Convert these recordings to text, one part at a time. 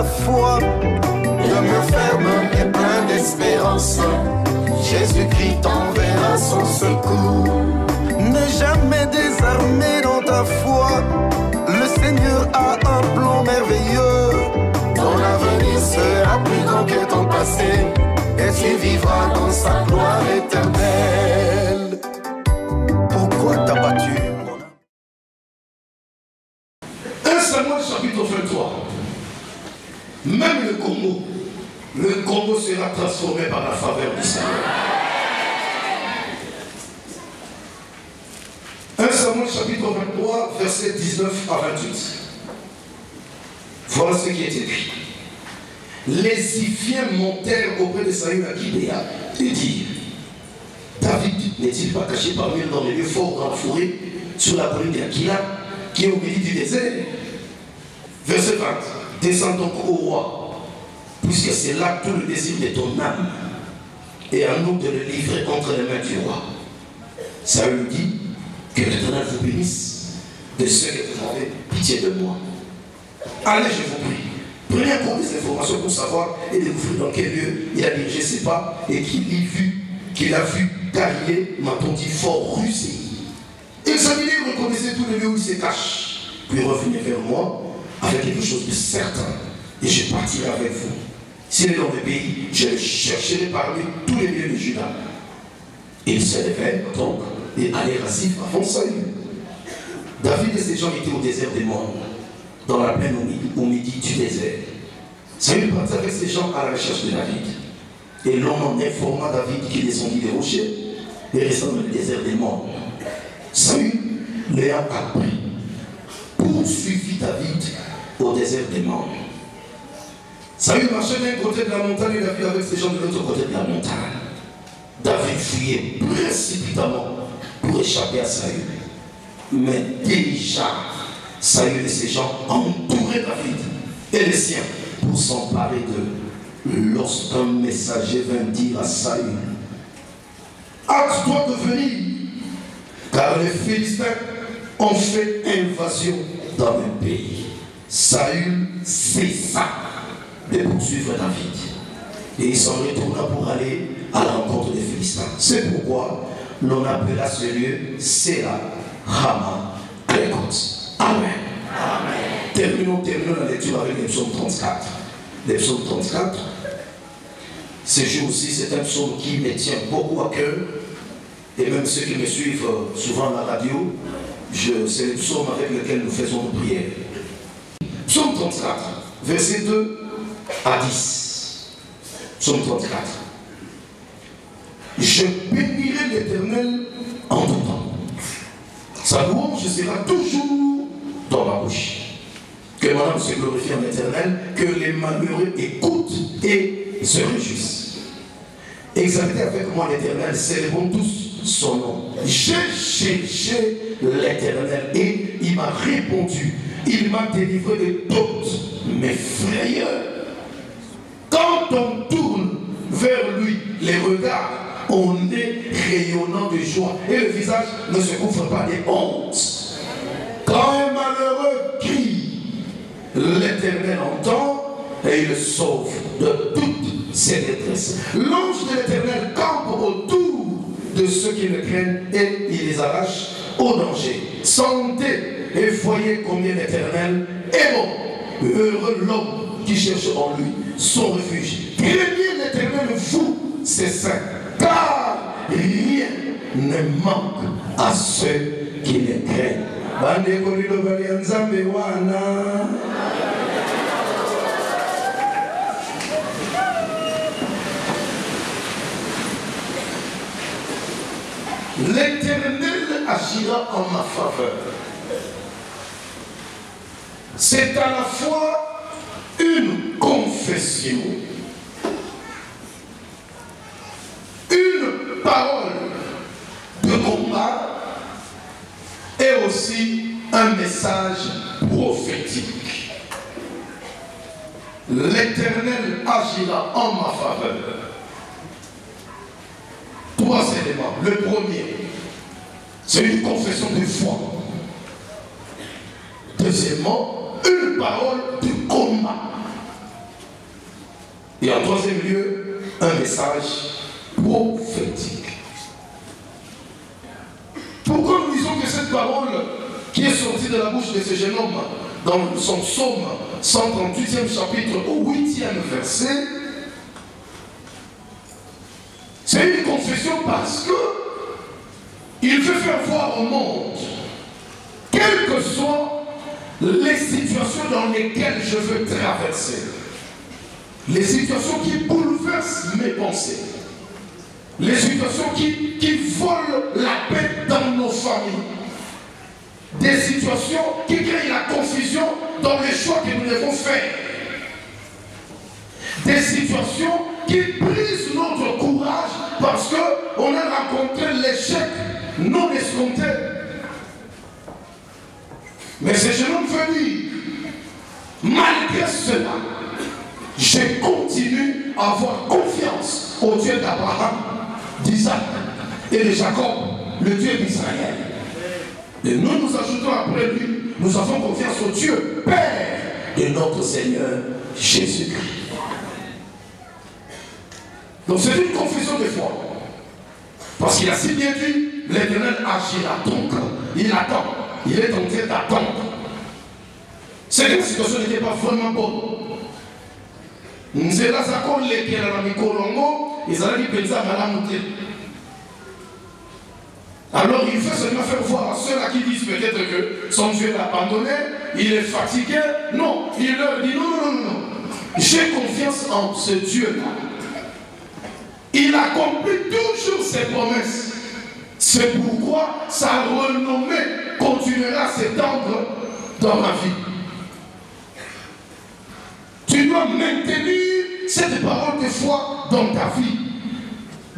ta foi. Demeure ferme et plein d'espérance. Jésus-Christ t'enverra son secours. Ne jamais désarmer dans ta foi. Le Seigneur a un plan merveilleux. Ton avenir sera plus grand que ton passé, et tu vivras dans sa gloire éternelle. Pourquoi t'as battu mon âme? 1 Samuel chapitre 23. Même le Congo sera transformé par la faveur du Seigneur. 1 Samuel chapitre 23, versets 19 à 28. Voilà ce qui est écrit. Les Iphiens montèrent auprès de Saül à Gibéa et dirent: David n'est-il pas caché parmi eux dans les lieux forts dans la forêt, sur la colline d'Aquila, qui est au milieu du désert? Verset 20. Descends donc au roi, puisque c'est là tout le désir de ton âme, et à nous de le livrer entre les mains du roi. Saül dit: Que l'Éternel vous bénisse de ce que vous avez pitié de moi. Allez, je vous prie, prenez encore des informations pour savoir et découvrir dans quel lieu il a dirigé ses pas et qu'il a vu carrier, m'a-t-on dit, fort rusé. Examinez et reconnaissez tous les lieux où il se cache, puis revenez vers moi avec quelque chose de certain, et je partirai avec vous. S'il est dans le pays, je le chercherai parmi tous les lieux de Juda. Et ils se levèrent donc et allèrent à Ziph avant Saül. David et ses gens étaient au désert des morts, dans la plaine au midi du désert. Saül partit avec ses gens à la recherche de David. Et l'homme en informa David qui descendit des rochers et restant dans le désert des morts. Saül l'ayant appris, poursuivit David au désert des morts. Saül marchait d'un côté de la montagne et David avec ses gens de l'autre côté de la montagne. David fuyait précipitamment pour échapper à Saül. Mais déjà, Saül et ses gens entouraient David et les siens pour s'emparer d'eux. Lorsqu'un messager vint dire à Saül: Hâte-toi de venir, car les Philistins ont fait invasion dans le pays. Saül cessa de poursuivre David et il s'en retourna pour aller à la rencontre des Philistins. C'est pourquoi l'on appela ce lieu Séla Hama Klekot. Amen. Amen. Terminons la lecture avec le psaume 34. Le psaume 34, ce jour-ci, c'est un psaume qui me tient beaucoup à cœur. Et même ceux qui me suivent souvent à la radio, c'est le psaume avec lequel nous faisons nos prières. Psaume 34, versets 2 à 10. Psaume 34. Je bénirai l'Éternel en tout temps. Sa louange sera toujours dans ma bouche. Que mon âme se glorifie en l'Éternel, que les malheureux écoutent et se réjouissent. Examinez avec moi l'Éternel, célébrons tous son nom. J'ai cherché l'Éternel et il m'a répondu. Il m'a délivré de toutes mes frayeurs. Quand on tourne vers lui les regards, on est rayonnant de joie et le visage ne se couvre pas de honte. Quand un malheureux crie, l'Éternel entend et il le sauve de toutes ses détresses. L'ange de l'Éternel campe autour de ceux qui le craignent et il les arrache au danger. Sentez et voyez combien l'Éternel est bon. Heureux l'homme qui cherche en lui son refuge. Craignez l'Éternel, vous, ses saints, car rien ne manque à ceux qui le craignent. L'Éternel agira en ma faveur. C'est à la fois une confession, une parole de combat et aussi un message prophétique. L'Éternel agira en ma faveur. Trois éléments. Le premier, c'est une confession de foi. Deuxièmement, une parole de combat. Et en troisième lieu, un message prophétique. Pourquoi nous disons que cette parole qui est sortie de la bouche de ce jeune homme dans son psaume 138e chapitre au 8e verset, c'est une confession parce que il veut faire voir au monde, quelles que soient les situations dans lesquelles je veux traverser, les situations qui bouleversent mes pensées, les situations qui volent la paix dans nos familles, des situations qui créent la confusion dans les choix que nous devons faire, des situations qui brisent notre courage parce qu'on a rencontré l'échec non escompté. Mais ce jeune homme veut dire, malgré cela, je continue à avoir confiance au Dieu d'Abraham, d'Isaac et de Jacob, le Dieu d'Israël. Et nous ajoutons après lui, nous avons confiance au Dieu, Père de notre Seigneur Jésus-Christ. Donc c'est une confession de foi. Parce qu'il a si bien dit, l'Éternel agira. Donc, il attend. Il est en train d'attendre. C'est que la situation n'était pas vraiment bonne. Nzela zako lekela na mikolongo ezalaki penza malamu te. Alors il fait seulement faire voir à ceux-là qui disent peut-être que son Dieu l'a abandonné, il est fatigué. Non, il leur dit non. J'ai confiance en ce Dieu-là. Il accomplit toujours ses promesses. C'est pourquoi sa renommée continuera à s'étendre dans ma vie. Tu dois maintenir cette parole de foi dans ta vie.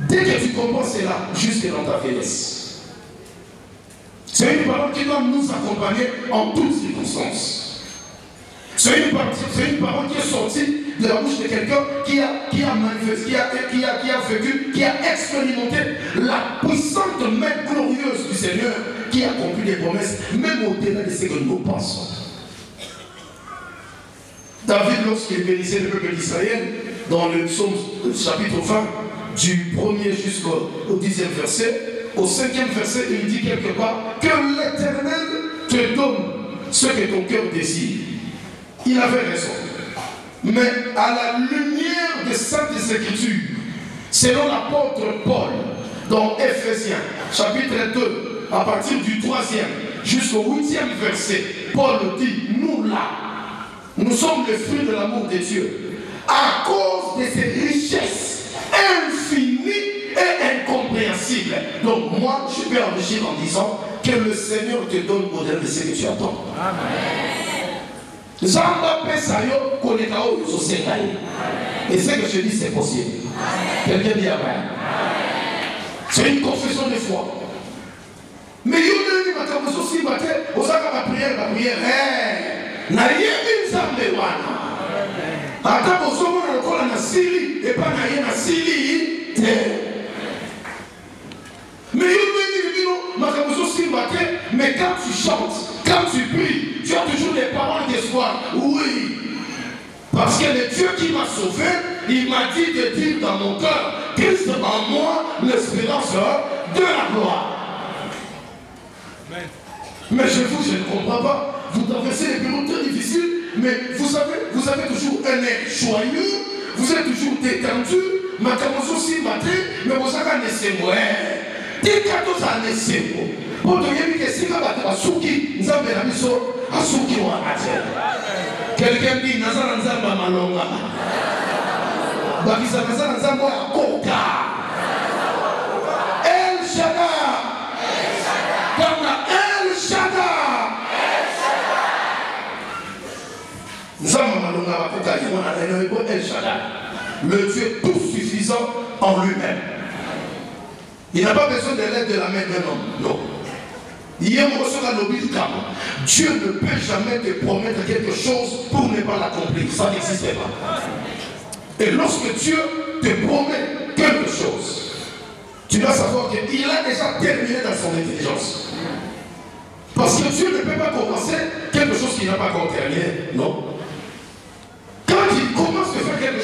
Dès que tu comprends cela, jusque dans ta vieillesse. C'est une parole qui doit nous accompagner en toutes circonstances. C'est une parole qui est sortie de la bouche de quelqu'un qui a manifesté, qui a vécu, qui a expérimenté la puissante main glorieuse du Seigneur, qui a accompli des promesses, même au-delà de ce que nous pensons. David, lorsqu'il bénissait le peuple d'Israël, dans le psaume chapitre 20, du 1er jusqu'au 10e verset, au 5e verset, il dit quelque part que l'Éternel te donne ce que ton cœur désire. Il avait raison. Mais à la lumière des Saintes Écritures, selon l'apôtre Paul, dans Éphésiens, chapitre 2, à partir du 3e jusqu'au 8e verset, Paul dit, nous là, nous sommes le fruit de l'amour de Dieu, à cause de ces richesses infinies et incompréhensibles. Donc moi, je peux enrichir en disant que le Seigneur te donne au-delà de ce que tu attends. Amen. Et ce que je dis, c'est possible. Quelqu'un dit Amen. C'est une confession de foi. Mais il y a une prière. Mais quand tu chantes, quand tu pries, tu as toujours des paroles d'espoir. Oui. Parce que le Dieu qui m'a sauvé, il m'a dit de dire dans mon cœur, Christ en moi, l'espérance de la gloire. Amen. Mais je ne comprends pas. Vous traversez des périodes très difficiles, mais vous avez toujours un air joyeux, vous êtes toujours détendu. Mais vous avez un essai. Quelqu'un dit Nazara Nzamba Malonga. Bakisa Nazara Nzamba Koka. El Shaddai. Comme El Shaddai. Nzamba Malonga Koka. El Shaddai. Le Dieu tout suffisant en lui-même. Il n'a pas besoin de l'aide de la main d'un homme. Non. Dieu ne peut jamais te promettre quelque chose pour ne pas l'accomplir. Ça n'existe pas. Et lorsque Dieu te promet quelque chose, tu dois savoir qu'il a déjà terminé dans son intelligence. Parce que Dieu ne peut pas commencer quelque chose qui n'a pas encore terminé. Non. Quand il commence à faire quelque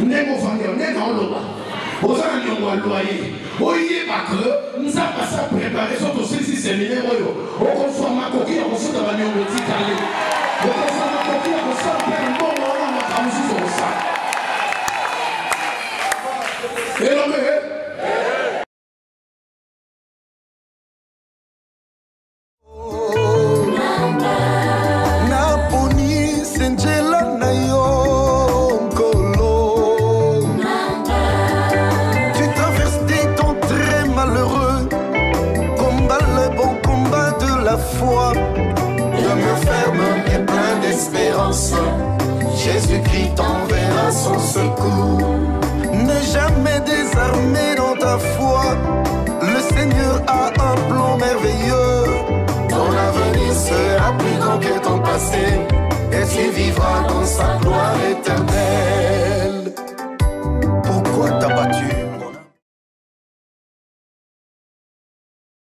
ndenge ofandi ndenge oloba oza na niongo ya loyer oyeba ke nzambe asa prépare soki osilisi séminaire oyo okofama koki ya kofuta baniongo etikale okofama koki ya kosala mpe mbongo wana makambo mosusu okosala elombe Jésus-Christ t'enverra son secours. Ne jamais désarmer dans ta foi. Le Seigneur a un plan merveilleux. Ton avenir sera plus grand que ton passé, et tu vivras dans sa gloire éternelle.